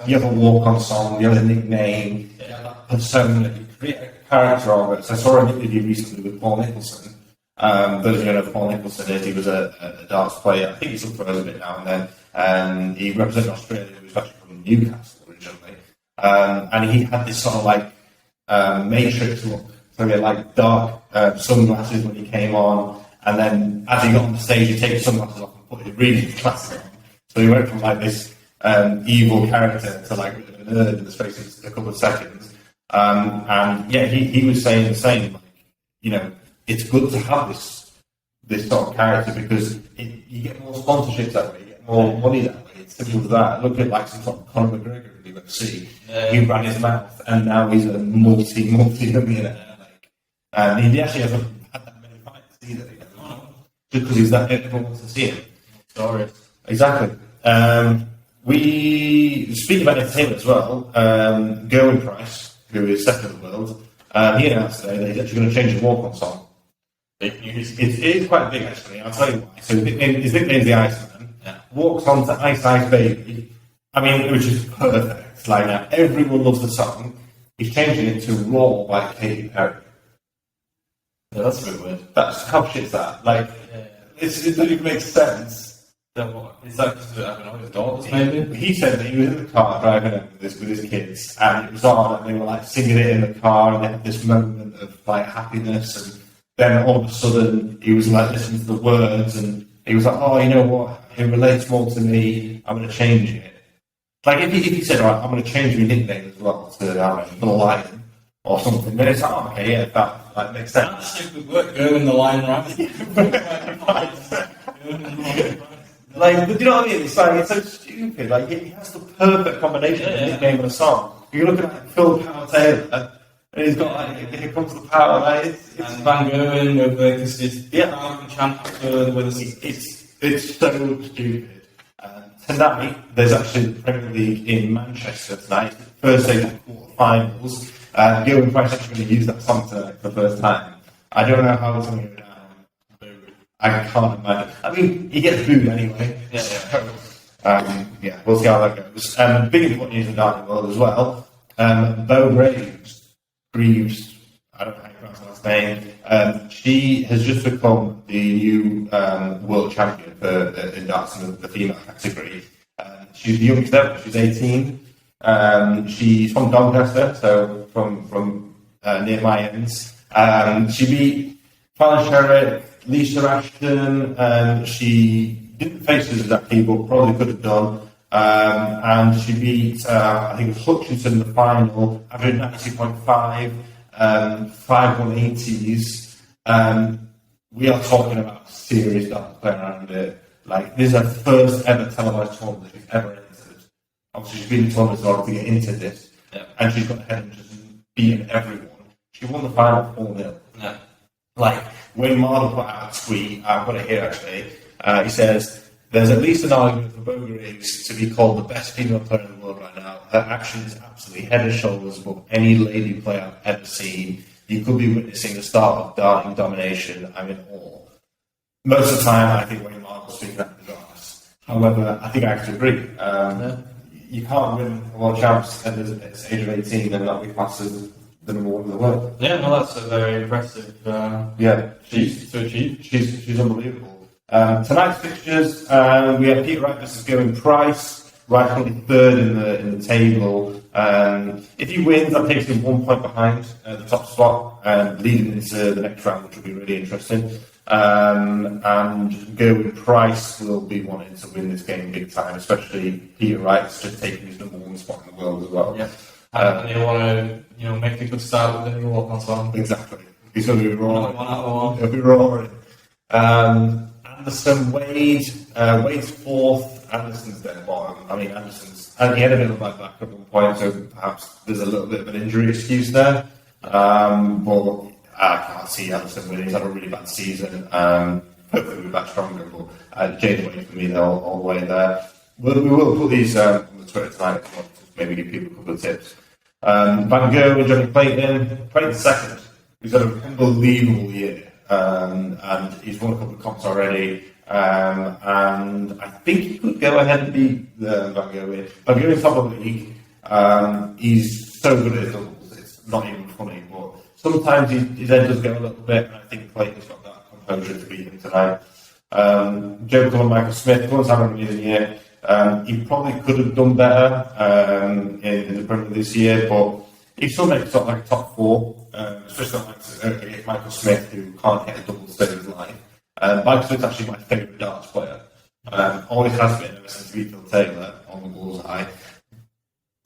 Speaker 1: you have a walk-on song, you have a nickname, you have that persona, you create a character of it. So I saw an interview recently with Paul Nicholson. Those of you who know Paul Nicholson is, he was a darts player. I think he's up for us a bit now and then. He represented Australia. He was actually from Newcastle originally. And he had this sort of matrix look to So he had like dark sunglasses when he came on, and then as he got on the stage, he'd take his sunglasses off and put his reading glasses on. So he went from like this evil character to like a bit of a nerd in the space of a couple of seconds. And yeah, he was saying the same. Like, you know, it's good to have this sort of character because you get more sponsorships that way, you get more money that way. It's simple as that. Look at like some sort of Conor McGregor in the UFC. He ran his mouth, and now he's a multi-millionaire. And he actually hasn't had that many fights either. You know, just because he's that everyone wants to see him.
Speaker 2: Sorry.
Speaker 1: Exactly. We speak about entertainment as well. Gerwin Price, who is second in the world, he announced today that he's actually going to change his walk-on song. It is quite big, actually. I'll tell you why. So his nickname's the Iceman.
Speaker 2: Yeah.
Speaker 1: Walks on to Ice Ice Baby. I mean, which is perfect. Like, everyone loves the song. He's changing it to Raw by Katy Perry.
Speaker 2: Yeah, that's a bit weird.
Speaker 1: That's how shit's that. Like, it doesn't even make sense.
Speaker 2: Then what? Is that because, I don't know, his daughters maybe?
Speaker 1: He said that he was in the car driving home with his kids, and it was on, and they were like singing it in the car, and they had this moment of like happiness, and then all of a sudden he was like listening to the words, and he was like, oh, you know what? It relates more to me. I'm going to change it. Like if he said, all right, I'm going to change my nickname as well to the Lion or something, then it's like, oh, okay, yeah, that like makes sense.
Speaker 2: That's a good work. Go in the Lion Rabbit.
Speaker 1: Like, but do you know what I mean? It's like, it's so stupid. Like, he has the perfect combination of the nickname and a song. You're looking at Phil Power Taylor, and he's got like, here comes the power. Like, it's
Speaker 2: Van Gerwen with the crowd can chant after with
Speaker 1: it's so stupid. Tonight, there's actually the Premier League in Manchester tonight. First stage of the quarterfinals. Gerwin Price actually going to use that song tonight for the first time. I don't know how it's going to go down. I can't imagine. I mean, he gets booed anyway. Yeah, we'll see how that goes. Big important news in the darting world as well. Bo Greaves, I don't know how you pronounce her last name. She has just become the new world champion for in darts in the female category. She's the youngest ever. She's 18. She's from Doncaster, so from near my ends. She beat Fallon Sherrick, Lisa Ashton, she didn't face us exactly, but probably could have done. And she beat, I think it was Hutchinson in the final, average 92.5, 5 180s. We are talking about serious darts playing around it. Like, this is her first ever televised tournament that she's ever entered. Obviously, she's been in tournaments in order to get into this, and she's got ahead and just beating everyone. She won the final 4-0.
Speaker 2: Yeah.
Speaker 1: Like, Wayne Marden put out a tweet, I've got it here actually, he says, there's at least an argument for Bo Greaves to be called the best female player in the world right now. Her action is absolutely head and shoulders above any lady player I've ever seen. You could be witnessing the start of darting domination. I'm in awe. Most of the time, I think Wayne Marden was speaking out of the glass. However, I think I have to agree. You can't win a world champs at the age of 18 and not be classed as the number one in the world.
Speaker 2: Yeah, no, that's a very impressive
Speaker 1: she's
Speaker 2: to achieve.
Speaker 1: She's unbelievable. Tonight's fixtures, we have Peter Wright versus Gerwin Price. Wright currently third in the table. If he wins, that takes him 1 point behind the top spot, leading into the next round, which will be really interesting. And Gerwin Price will be wanting to win this game big time, especially Peter Wright's just taking his number one spot in the world as well.
Speaker 2: Yeah. And they want to, make a good start with the new walk-on song.
Speaker 1: Exactly. He's going to be roaring.
Speaker 2: One out of one.
Speaker 1: He'll be roaring. Anderson, Wade's fourth. Anderson's dead bottom. I mean, he had a bit of a bad back at one point, so perhaps there's a little bit of an injury excuse there. But I can't see Anderson winning. He's had a really bad season. Hopefully we'll be back stronger. But Jade Wade for me, they're all the way there. We will put these on the Twitter tonight. Maybe give people a couple of tips. Van Gogh and Johnny Clayton second. He's had an unbelievable year, and he's won a couple of comps already. And I think he could go ahead and beat Van Gogh. Van Gogh is top of the league. He's so good at his doubles, it's not even funny. But sometimes his head does go a little bit, and I think Clayton's got that composure to beat him tonight. Joe Cullen, Michael Smith, everyone's having an amazing year. He probably could have done better in the Premier this year, but he still makes sort of like top four, especially like Michael Smith, who can't hit a double to save his life. Michael Smith's actually my favourite darts player. Always has been ever since Phil Taylor on the bullseye.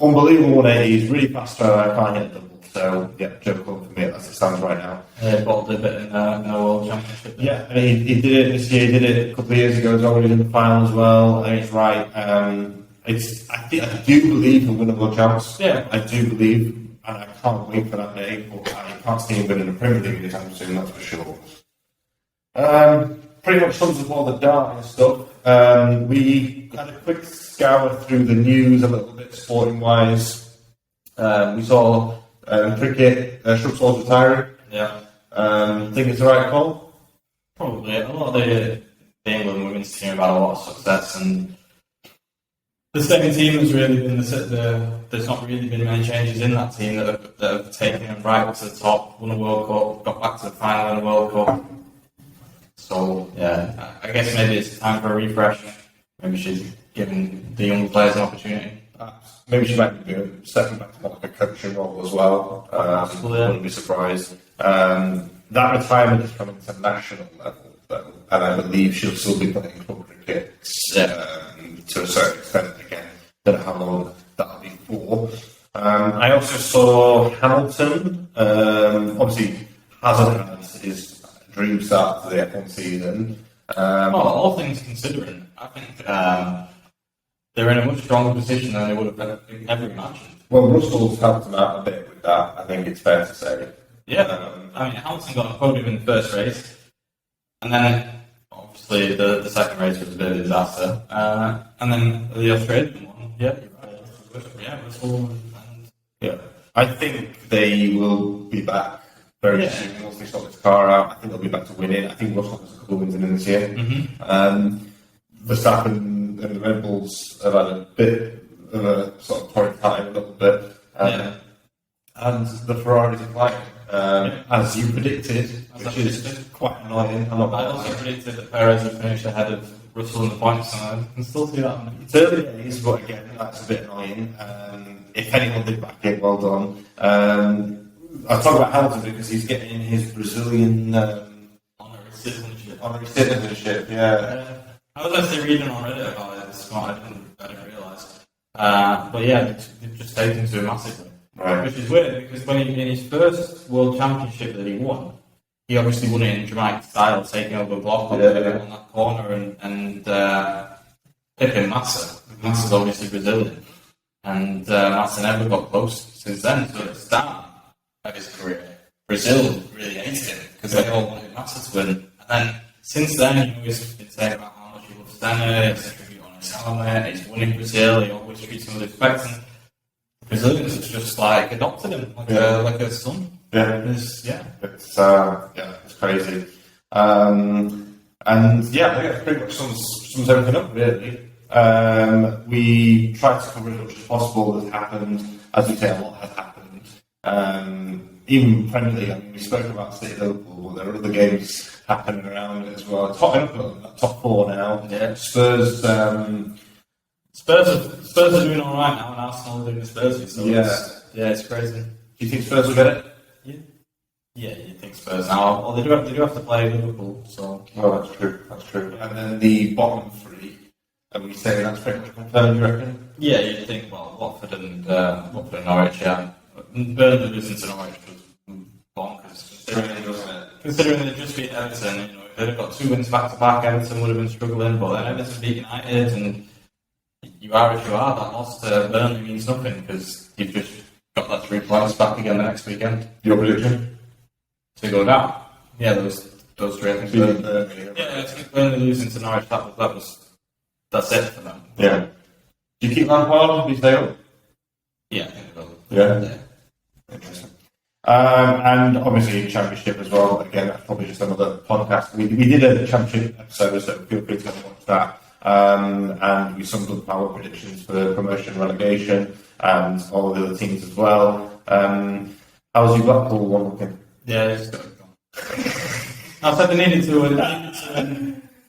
Speaker 1: Unbelievable 180s, really fast throw, I can't hit a double. So, yeah, Joe Club for me, as it stands right now.
Speaker 2: Bottled a bit in the World Championship.
Speaker 1: Yeah, and he did it this year, he did it a couple of years ago as well, he was in the final as well. I think it's right. I do believe he'll win the World Champs.
Speaker 2: Yeah.
Speaker 1: I do believe, and I can't wait for that day, but I can't see him winning the Premier League anytime soon, that's for sure. Pretty much sums up all the dart and stuff. We had a quick scour through the news a little bit, sporting-wise. We saw cricket, Shrubsall's retiring.
Speaker 2: Yeah.
Speaker 1: Think it's the right call?
Speaker 2: Probably. A lot of the England women's team have had a lot of success, and the second team has really been there's not really been many changes in that team that have taken them right up to the top, won a World Cup, got back to the final in the World Cup. So, yeah, I guess maybe it's time for a refresh. Maybe she's giving the young players an opportunity.
Speaker 1: Maybe she might be stepping back to more like a coaching role as well. Wouldn't be surprised. That retirement is coming to national level, though, and I believe she'll still be playing club cricket to a certain extent. Again, don't know how long that'll be for. I also saw Hamilton. Obviously, hasn't had his dream start to the F1 season.
Speaker 2: All things considering, I think they're in a much stronger position than they would have been ever imagined.
Speaker 1: Well, Russell's helped them out a bit with that, I think it's fair to say.
Speaker 2: Yeah, I mean, Hamilton got a podium in the first race, and then obviously the second race was a bit of a disaster, and then the Australian one, yeah, Russell and
Speaker 1: yeah. I think they will be back very soon once they sort this car out. I think they'll be back to winning. I think Russell has a couple of wins in this year. Verstappen and the Red Bulls have had a bit of a sort of torrid time a little bit. And the Ferraris are flying, as you predicted, which is quite annoying. I
Speaker 2: also predicted that Perez would finish ahead of Russell in the points, and I can still see that.
Speaker 1: It's early days, but again, that's a bit annoying. If anyone did back it, well done. I talk about Hamilton because he's getting his Brazilian
Speaker 2: honorary citizenship.
Speaker 1: Yeah.
Speaker 2: I was actually reading on Reddit about it this morning. I didn't realise. But yeah, they've just taken to him massively.
Speaker 1: Right.
Speaker 2: Which is weird because when in his first World Championship that he won, he obviously won it in dramatic style, taking over block on that corner and picking Massa. Massa's obviously Brazilian, and Massa never got close since then. So at the start of his career, Brazil really hated him because they all wanted Massa to win. And then since then, he's been saying about how much he loves Senna, he's tribute on his helmet, he's won in Brazil, he always treats him with respect. And Brazilians have just like adopted him like a son. It's crazy.
Speaker 1: And yeah, I think that pretty much sums everything up really. We tried to cover as much as possible that's happened. As we say, a lot has happened. Even Premier League, I mean, we spoke about City Liverpool, but there are other games happening around it as well. Top four now.
Speaker 2: Yeah.
Speaker 1: Spurs
Speaker 2: are doing all right now, and Arsenal are doing the Spursy. So it's crazy.
Speaker 1: Do you think Spurs will get it?
Speaker 2: Yeah, you think Spurs now? Well, they do have to play Liverpool, so.
Speaker 1: Well, that's true. And then the bottom three, are we saying that's pretty much confirmed, you reckon?
Speaker 2: Yeah, you'd think, well, Watford and Norwich, yeah. Burnley losing to Norwich was bonkers. Considering they just beat Everton, you know, if they'd have got 2 wins back to back, Everton would have been struggling, but then Everton beat United, and you are as you are. That loss to Burnley means nothing because you've just got that 3 points back again the next weekend.
Speaker 1: Your prediction?
Speaker 2: To go down. Yeah, those 3 I think. Burnley losing to Norwich, that's it for them.
Speaker 1: Yeah. Do you keep Lampard? Do you stay up?
Speaker 2: Yeah, I think they will.
Speaker 1: Yeah. Interesting. And obviously Championship as well. Again, that's probably just another podcast. We did a Championship episode, so feel free to go and watch that. And we summed up our predictions for promotion, relegation, and all the other teams as well. How's your Blackpool one looking?
Speaker 2: Yeah, it's good. I said they needed to win.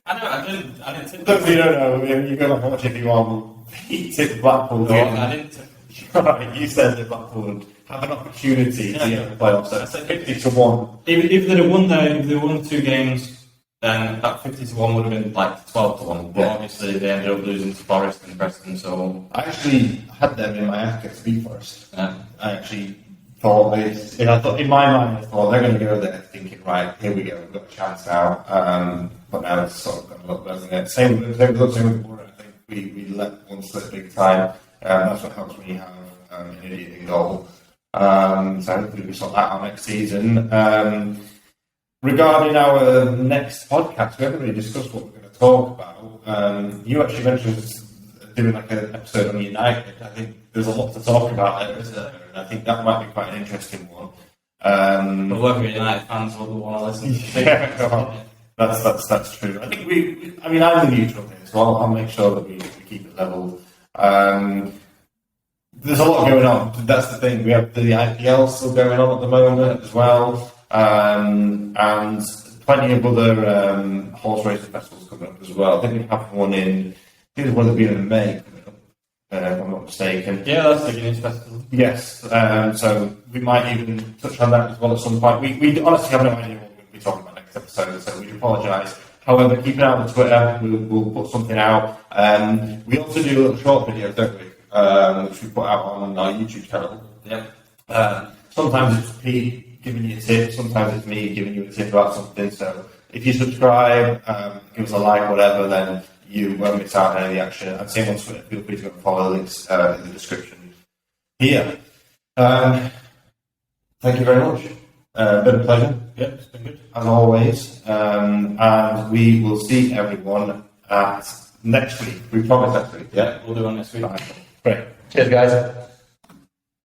Speaker 2: I didn't think
Speaker 1: Look, you don't know. You go back and watch it if you want. He tipped Blackpool.
Speaker 2: I didn't.
Speaker 1: Right, you said that Blackpool would have an opportunity to get the playoffs. So I say 50-1.
Speaker 2: If they'd have won if they won 2 games, then that 50-1 would have been like 12-1. But obviously they ended up losing to Forest and Preston. So
Speaker 1: I actually had them in my act to beat Forest.
Speaker 2: yeah.
Speaker 1: I actually thought I thought in my mind, I thought they're going to go there thinking, right, here we go, we've got a chance now. But now it's sort of got a look, doesn't it? Same with Warren. I think we let one slip big time. That's what helps when you have an idiot in goal. So hopefully we sort that out next season. Regarding our next podcast, we haven't really discussed what we're going to talk about. You actually mentioned doing like an episode on United. I think there's a lot to talk about there, isn't there? And I think that might be quite an interesting one.
Speaker 2: But look, United fans will want to listen to
Speaker 1: That's true. I think I'm the neutral here, so I'll make sure that we keep it level. There's a lot going on. That's the thing. We have the IPL still going on at the moment as well, and plenty of other horse racing festivals coming up as well. I think we have one there's one that's been in May coming up, if I'm not mistaken.
Speaker 2: Yeah, that's the Guinness Festival.
Speaker 1: Yes, so we might even touch on that as well at some point. We honestly have no idea what we're going to be talking about next episode, so we apologise. However, keep an eye on Twitter. We'll put something out. We also do little short videos, don't we? Which we put out on our YouTube channel.
Speaker 2: Yeah.
Speaker 1: Sometimes it's Pete giving you a tip. Sometimes it's me giving you a tip about something. So if you subscribe, give us a like, whatever, then you won't miss out on any of the action. And same on Twitter. Feel free to go and follow the links in the description here. Thank you very much. Been a pleasure.
Speaker 2: Yeah, it's been good.
Speaker 1: As always. And we will see everyone at next week. We promise next week.
Speaker 2: Yeah, we'll do it next week.
Speaker 1: Great. Cheers, guys.